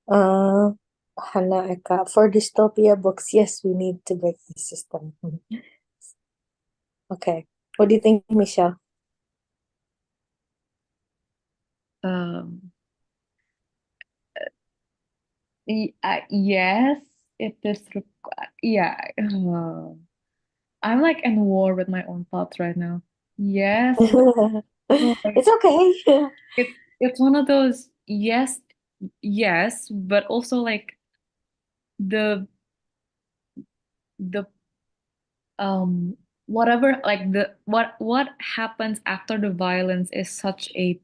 Uh, Hannah Eka, for dystopia books, yes, we need to break the system. Mhm. Okay. What do you think, Michelle? Um, yes, it is. Yeah, I'm like in war with my own thoughts right now. Yes, like It's okay. it's one of those yes, yes, but also like the the whatever like the what happens after the violence is such a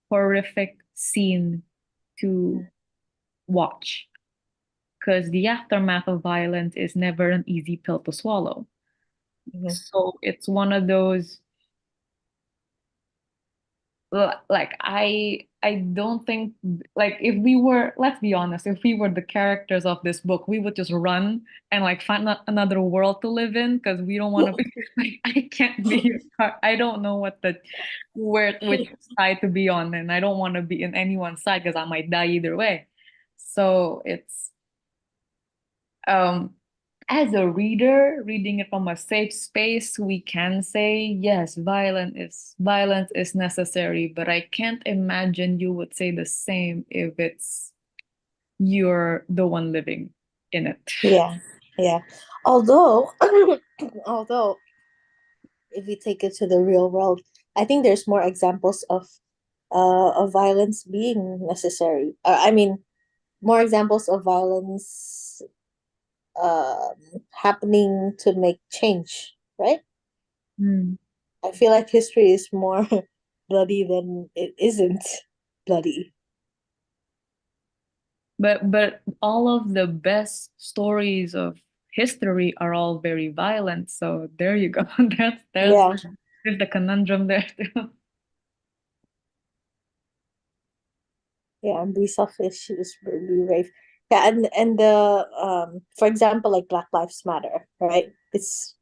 horrific scene to watch because the aftermath of violence is never an easy pill to swallow. Mhm. So it's one of those like I don't think like if we were, let's be honest, if we were the characters of this book, we would just run and like find another world to live in because we don't want to be like I can't be I don't know which side to be on, and I don't want to be in anyone's side because I might die either way. So it's um as a reader reading it from a safe space, we can say yes, violence is necessary, but I can't imagine you would say the same if it's you're the one living in it. Yeah, yeah. Although, although, if we take it to the real world, I think there's more examples of violence being necessary. I mean, more examples of violence happening to make change, right? Hmm. I feel like history is more bloody than it isn't bloody. But all of the best stories of history are all very violent, so there you go. Yeah, there's the conundrum there too. yeah, and be selfish is be brave. Yeah, and the for example, like Black Lives Matter, right? It's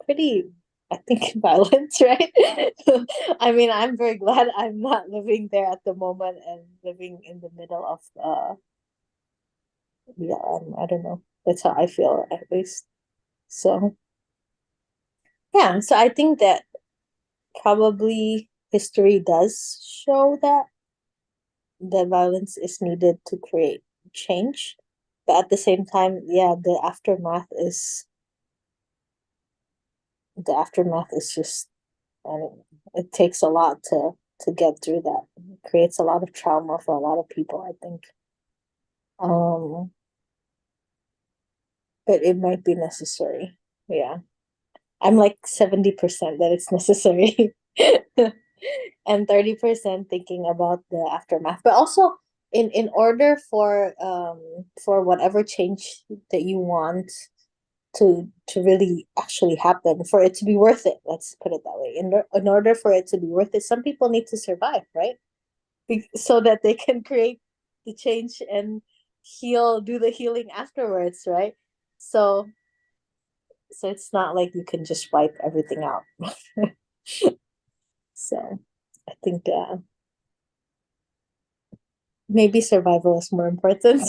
pretty, I think, violent, right? I mean, I'm very glad I'm not living there at the moment and living in the middle of yeah, I don't know. That's how I feel at least. So yeah, so I think that probably history does show that violence is needed to create change. But at the same time, yeah, the aftermath is just, I don't know, it takes a lot to get through that. It creates a lot of trauma for a lot of people, I think. Um, but it might be necessary. Yeah. I'm like 70% that it's necessary. And 30% thinking about the aftermath. But also in order for whatever change that you want to really actually happen, for it to be worth it, let's put it that way. In order for it to be worth it, some people need to survive, right? So that they can create the change and do the healing afterwards, right? So it's not like you can just wipe everything out. So I think maybe survival is more important.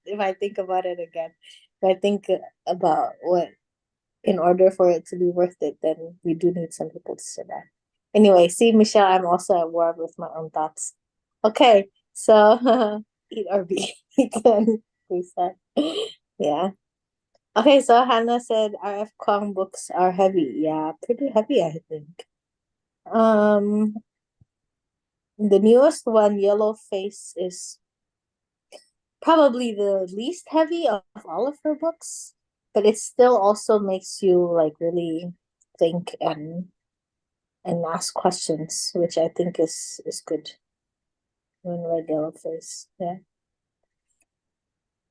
If I think about it again, if I think about what, in order for it to be worth it, then we do need some people to survive. Anyway, see, Michelle, I'm also at war with my own thoughts. Okay, so eat or be eaten, we said. Yeah. Okay, so Hannah said RF Kuang books are heavy. Yeah, pretty heavy, I think. Um, the newest one, Yellow Face, is probably the least heavy of all of her books, but it still also makes you like really think and ask questions, which I think is good when read Yellow Face. Yeah.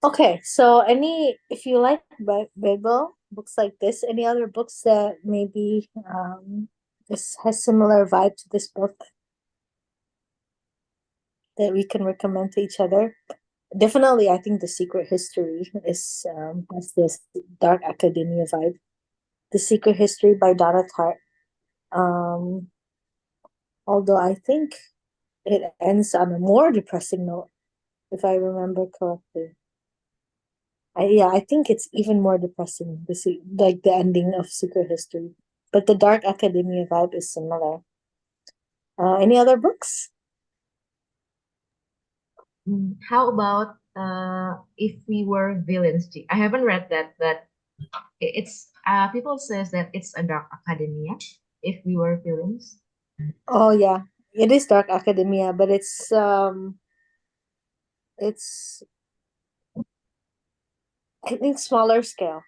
Okay, so if you like Babel books like this, any other books that maybe has similar vibe to this book that we can recommend to each other? Definitely, I think The Secret History has this dark academia vibe. The Secret History by Donna Tartt. Um, although I think it ends on a more depressing note, if I remember correctly. I think it's even more depressing. Like the ending of Secret History, but the dark academia vibe is similar. Any other books? How about if we were villains? G? I haven't read that, but it's people says that it's a dark academia. If we were villains. Oh yeah, it is dark academia, but it's I think smaller scale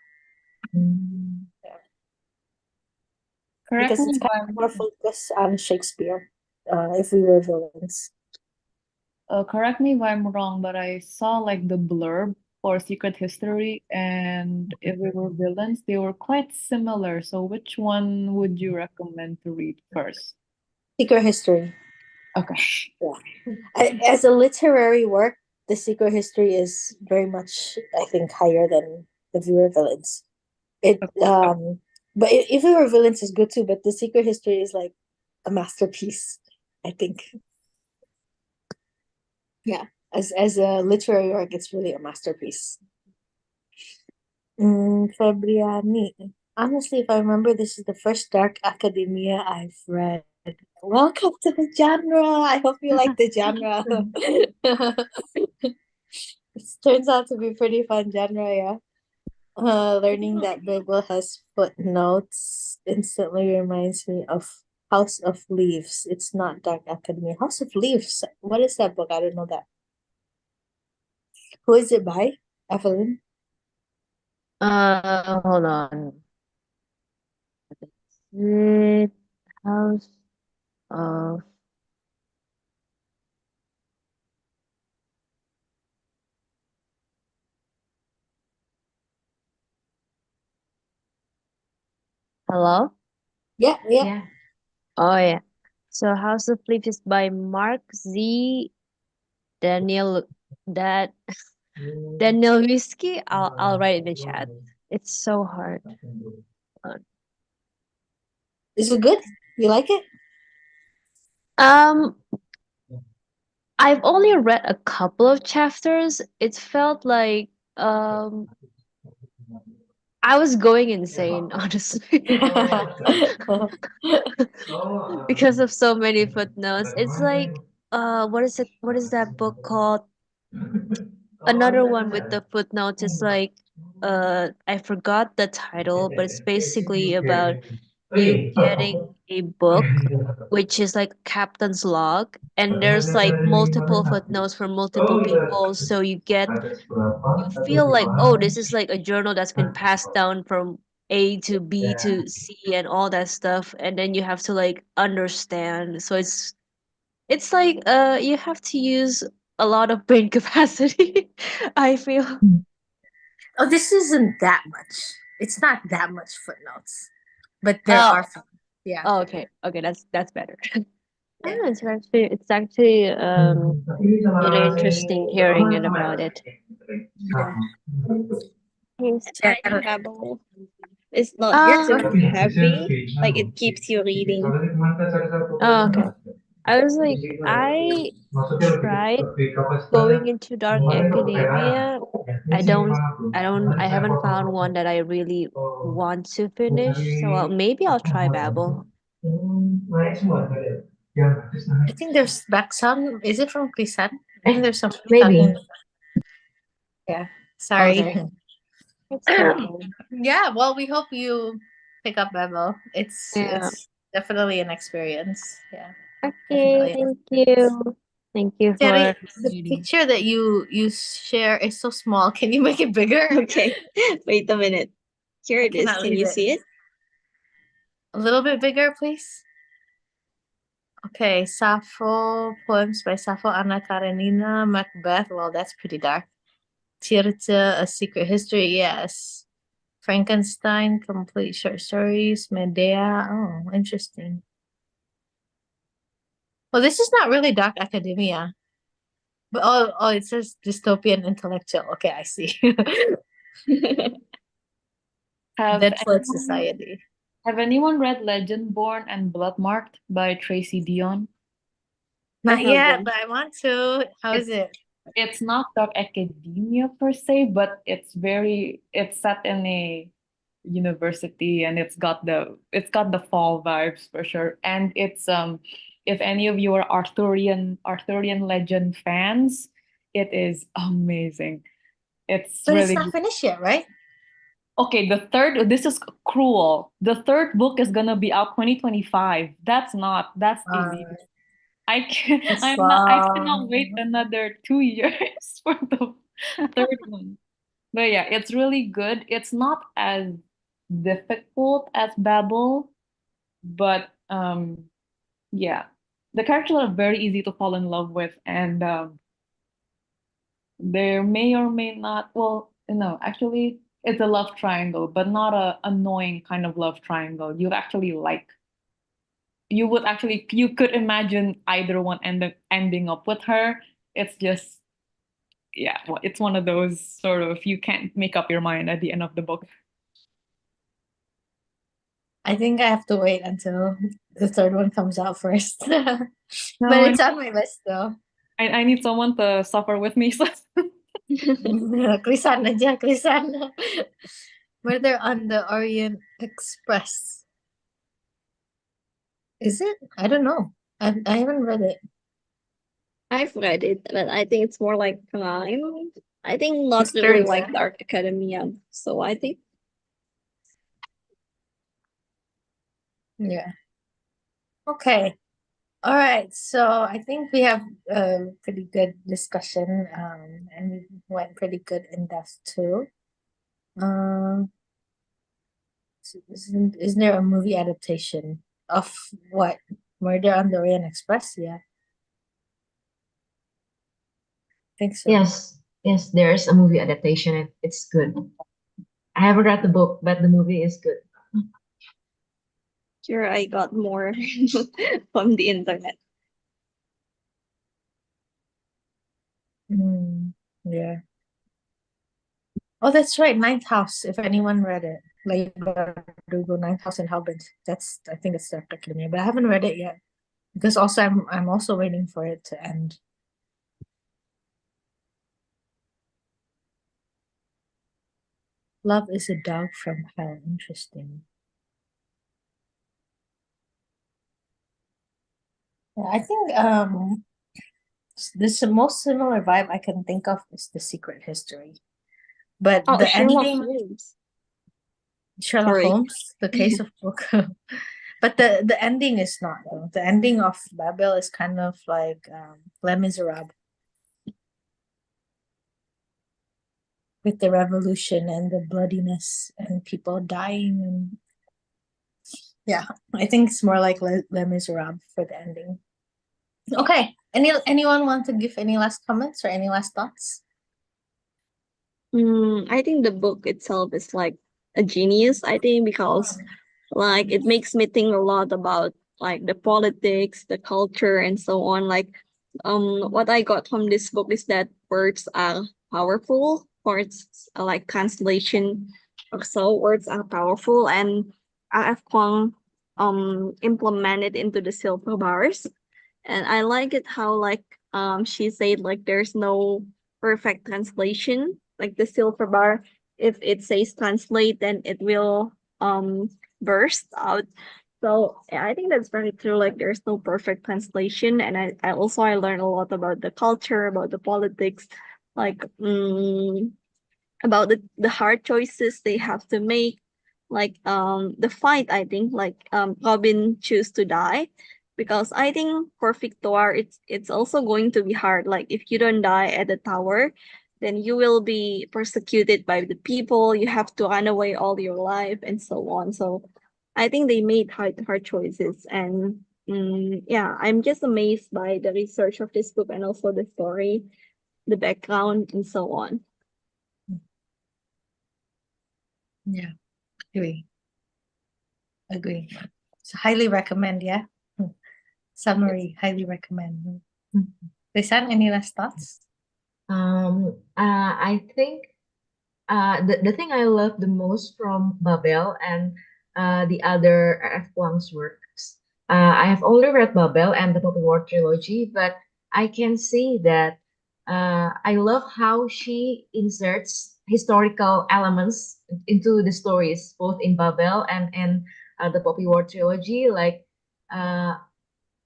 Correct because me it's if kind of more focused on Shakespeare. If we were villains. correct me if I'm wrong, but I saw like the blurb for Secret History and If We Were Villains, they were quite similar. So which one would you recommend to read first? Secret History. Okay. As a literary work, The Secret History is very much, I think, higher than If We Were Villains. But If We Were Villains is good too, but The Secret History is like a masterpiece, I think. Yeah, as a literary work, it's really a masterpiece. Fabriani. Honestly, if I remember, this is the first dark academia I've read. Welcome to the genre. I hope you like the genre. It turns out to be pretty fun genre, yeah. Learning that Babel has footnotes instantly reminds me of House of Leaves. It's not Dark Academia. House of Leaves. What is that book? I don't know that. Who is it by? Evelyn? Hold on. It House of Hello? Yeah, yeah. Yeah. Oh yeah. So House of Leaves is by Mark Z. Daniel that Daniel Whiskey. I'll write in the chat. It's so hard. Is it good? You like it? Um, I've only read a couple of chapters. It felt like I was going insane, honestly. Because of so many footnotes. It's like what is it, what is that book called? Another one with the footnotes is like I forgot the title, but it's basically about you getting a book which is like captain's log, and there's like multiple footnotes for multiple people, so you feel like, oh, this is like a journal that's been passed down from A to B to C and all that stuff, and then you have to like understand. So it's like you have to use a lot of brain capacity, I feel. Oh, this isn't that much. It's not that much footnotes, but there Oh, are some. Yeah. oh, okay, okay, that's better. I Yeah. don't know, it's actually really interesting hearing it about it. Yeah. Yes, I Channel- Babel is not Ah, too heavy. Like it keeps you reading. oh, okay. I was like, I tried going into dark academia. I don't, I haven't found one that I really want to finish. So maybe I'll try Babel. I think there's Baksan. Is it from Krisan? I think there's somebody Maybe. talking. Yeah. Sorry. Okay. It's fine. Yeah. Well, we hope you pick up Babel. Yeah. It's definitely an experience. Yeah. Okay, Definitely. thank you. Thank you for Terry, the reading. picture that you share is so small. Can you make it bigger? Okay, wait a minute. Here I it is. cannot Can read you it. see it? A little bit bigger, please. Okay, Sappho, poems by Sappho, Anna Karenina, Macbeth. Well, that's pretty dark. Tirza, A Secret History, yes. Frankenstein, complete short stories. Medea, oh, interesting. Well, this is not really dark academia. But oh, it says dystopian intellectual. Okay, I see. Have Dead Flood anyone, Society. have anyone read Legendborn and Bloodmarked by Tracy Dion? Not yet, haven't. but I want to. How is it? It's not dark academia per se, but it's set in a university, and it's got the fall vibes for sure. And it's if any of you are Arthurian legend fans, it is amazing. It's But it's really not good. finished yet, right? Okay, this is cruel. The third book is gonna be out 2025. That's Uh, illegal. it's I cannot wait another 2 years for the third one. But yeah, it's really good. It's not as difficult as Babel, but yeah. The characters are very easy to fall in love with, and there may or may not, well, no, actually it's a love triangle, but not a annoying kind of love triangle. You could imagine either one ending up with her. It's just, yeah, well, it's one of those sort of you can't make up your mind at the end of the book. I think I have to wait until the third one comes out first. No, But it's on my list though. I need someone to suffer with me. So Krisan aja, Krisan. Murder on the Orient Express. Is it? I don't know. I haven't read it. I've read it, but I think it's more like crime. I think not Mystery, really like yeah. Dark Academia. So I think Yeah. Okay. All right. So I think we have a pretty good discussion, and we went pretty good in depth too. So isn't there a movie adaptation of what? Murder on the Orient Express? Yeah, I think so. Yes, there's a movie adaptation. It's good. I haven't read the book, but the movie is good. here I got more from the internet. Yeah. Oh, that's right. Ninth House. If anyone read it, like Bardugo, Ninth House and Hellbent. I think it's Dark Academia, but I haven't read it yet because also I'm also waiting for it to end. Love is a Dog from Hell. Interesting. Yeah, I think this most similar vibe I can think of is The Secret History, but Oh, the Sherlock ending. Holmes. Sherlock Sorry. Holmes, the case of book. But the ending is not though. The ending of Babel is kind of like Les Miserables with the revolution and the bloodiness and people dying and yeah, I think it's more like Les Miserables for the ending. Okay. Anyone want to give any last comments or any last thoughts? I think the book itself is like a genius, I think, because like it makes me think a lot about like the politics, the culture, and so on. Like what I got from this book is that words are powerful. Words like translation or so words are powerful, and RF Kuang implemented into the silver bars. And I like it how like she said like there's no perfect translation. Like the silver bar, if it says translate, then it will burst out. So yeah, I think that's very true. Like there's no perfect translation, and I learned a lot about the culture, about the politics, like about the hard choices they have to make, like the fight. I think like Robin choose to die because I think for Victoire it's also going to be hard. Like if you don't die at the tower, then you will be persecuted by the people. You have to run away all your life and so on. So I think they made hard choices, and yeah, I'm just amazed by the research of this book and also the story, the background, and so on. Yeah, agree. Agree. So highly recommend, yeah. Summary, highly recommend. Lisan, any last thoughts? I think the thing I love the most from Babel and the other F. Kuang's works, I have only read Babel and the Poppy War trilogy, but I can see that I love how she inserts historical elements into the stories, both in Babel and the Poppy War trilogy. Like uh,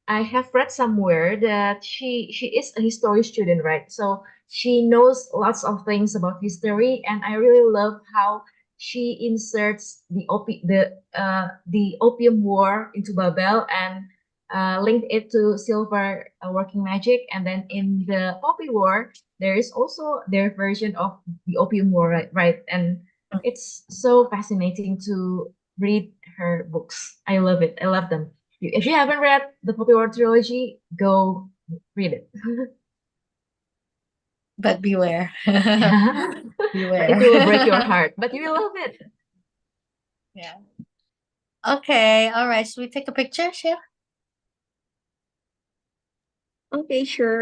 I have read somewhere that she is a history student, right? So she knows lots of things about history, and I really love how she inserts the opium war into Babel and linked it to silver working magic, and then in the poppy war there is also their version of the opium war, right? Right, and it's so fascinating to read her books. I love it. I love them. If you haven't read the Poppy War trilogy, go read it. But beware. Beware. It will break your heart, but you will love it. Yeah. Okay, all right. Should we take a picture, Shia? Okay, sure.